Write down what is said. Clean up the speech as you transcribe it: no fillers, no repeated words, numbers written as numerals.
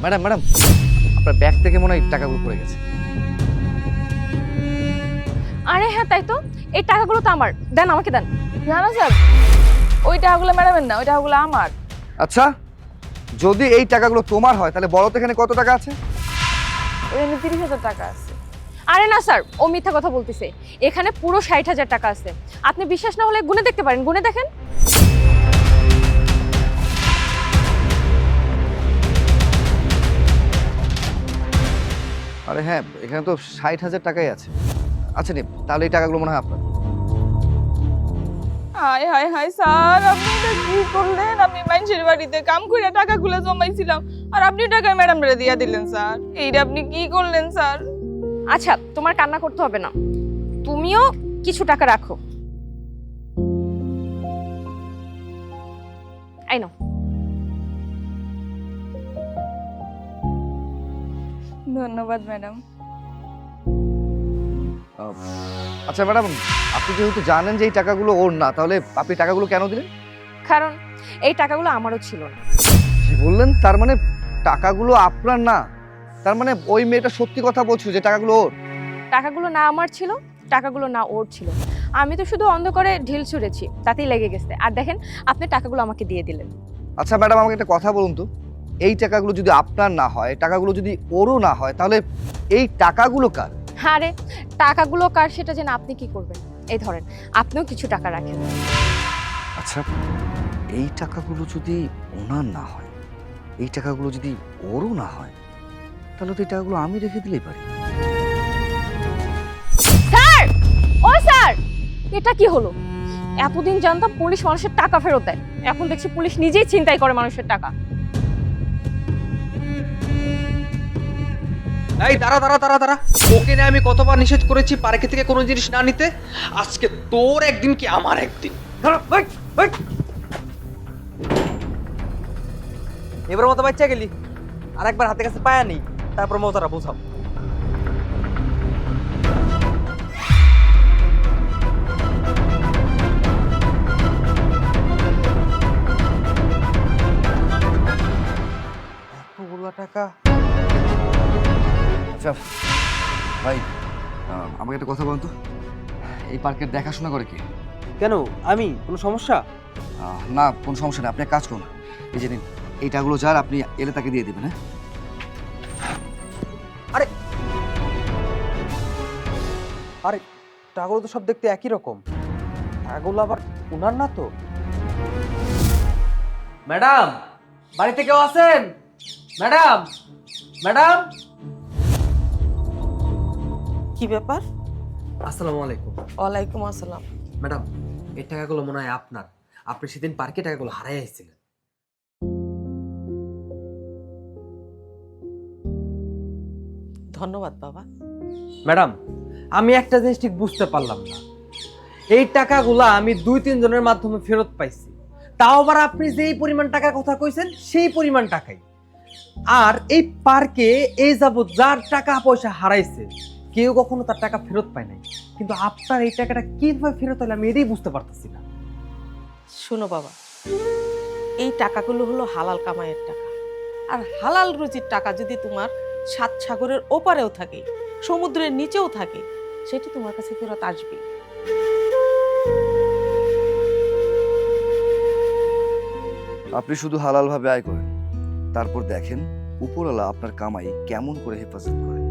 Madam madam, আপনার bag থেকে মনে হয় টাকাগুলো পড়ে গেছে। আরে হ্যাঁ তাই তো, এই টাকাগুলো তো আমার, দেন আমাকে দেন। না না স্যার, ওই টাকাগুলো ম্যাডামের না, ওই টাকাগুলো আমার। আচ্ছা, যদি এই টাকাগুলো তোমার হয় তাহলে বলো তো এখানে কত টাকা আছে? এখানে 30,000 টাকা আছে। আরে না স্যার, ও মিথ্যা কথা বলতেছে। এখানে পুরো 60,000 টাকা আছে। আপনি বিশ্বাস না হলে গুনে দেখতে পারেন, গুনে দেখেন। আরে হ্যাঁ, এখানে তো 60,000 টাকাই আছে। আচ্ছা নে, তাহলে এই টাকাগুলো মনে হয় আপনার। হায় হায় হায় স্যার, আপনি এটা কি করলেন? আমি মানুষের বাড়িতে কাম করে টাকাগুলো জমাইছিলাম, আর আপনি টাকা ম্যাডামরে দিয়া দিলেন স্যার। এইটা আপনি কি করলেন স্যার? আচ্ছা, তোমার কান্না করতে হবে না, তুমিও কিছু টাকা রাখো। এই নাও। ধন্যবাদ ম্যাডাম। আচ্ছা ম্যাডাম, আপনি যেহেতু জানেন যে এই টাকাগুলো ওর না, তাহলে আপনি টাকাগুলো কেন দিলেন? কারণ এই টাকাগুলো আমারও ছিল না। কি বললেন? তার মানে টাকাগুলো আপনার না? তার মানে ওই মেয়েটা সত্যি কথা বলছিল যে টাকাগুলো ওর? টাকাগুলো না আমার ছিল, টাকাগুলো না ওর ছিল। আমি তো শুধু অন্ধকারে ঢিল ছুঁড়েছি, তাতেই লেগে গেছে। আর দেখেন, আপনি টাকাগুলো আমাকে দিয়ে দিলেন। আচ্ছা ম্যাডাম, আমাকে একটা কথা বলুন তো, এই টাকাগুলো যদি আপনার না হয়, টাকাগুলো যদি ওরও না হয়, তাহলে এই টাকাগুলো কার? আরে টাকাগুলো কার সেটা জেনে আপনি কি করবেন? এই ধরেন, আপনিও কিছু টাকা রাখেন। আচ্ছা, এই টাকাগুলো যদি ওনার না হয়, এই টাকাগুলো যদি ওরও না হয়, তাহলে তো এই টাকাগুলো আমি রেখে দিলেই পারি। স্যার, ও স্যার, এটা কি হলো? এতদিন জানতাম পুলিশ মানুষের টাকা ফেরত দেয়, এখন দেখছি পুলিশ নিজেই ছিনতাই করে মানুষের টাকা। এই দাঁড়া দাঁড়া দাঁড়া দাঁড়া, ওকে না আমি কতবার নিষেধ করেছি পার্কে থেকে কোনো জিনিস না নিতে। আজকে তোর একদিন কি আমার একদিন। এবার মতো বাচ্চা গেলি, আর একবার হাতে কাছে পায়া নেই, তারপর মতারা বোঝাও। এতগুলা টাকা। আচ্ছা ভাই, আমাকে একটা কথা বলুন তো, এই পার্কের দেখাশোনা করে কে? কেন, আমি? কোনো সমস্যা? না, কোনো সমস্যা নেই, আপনি এক কাজ করুন, এই যে নিন, এই টাকাগুলো যার আপনি এলে তাকে দিয়ে দেবেন। হ্যাঁ, আরে আরে, টাকাগুলো তো সব দেখতে একই রকম, টাকাগুলো আবার উনার না তো? ম্যাডাম, বাড়িতে কেউ আছেন? Madam, madam. কি ব্যাপার? আসসালামু আলাইকুম। ওয়ালাইকুম আসসালাম। ম্যাডাম, এই টাকাগুলো মনে হয় আপনার। আপনি সেদিন পার্কে টাকাগুলো হারাই আসছিলেন। ধন্যবাদ বাবা। ম্যাডাম, আমি একটা জিনিস ঠিক বুঝতে পারলাম না, এই টাকাগুলা আমি 2-3 জনের মাধ্যমে ফেরত পাইছি, তাও আবার আপনি যেই পরিমাণ টাকার কথা কইছেন সেই পরিমাণ টাকাই। আর এই পার্কে এই যাবৎ যার টাকা পয়সা হারাইছে, কেউ কখনো তার টাকা ফেরত পায় নাই, কিন্তু আপনার এই টাকাটা কিভাবে ফেরত হলো আমি এটাই বুঝতে পারতেছি না। শোনো বাবা, এই টাকাগুলো হলো হালাল কামাইয়ের টাকা। আর হালাল রুজির টাকা যদি তোমার 7 সাগরের ওপারেও থাকে, সমুদ্রের নিচেও থাকে, সেটি তোমার কাছে ফেরত আসবে। আপনি শুধু হালালভাবে আয় করেন, তারপর দেখেন উপরওয়ালা আপনার কামাই কেমন করে হেফাজত করে।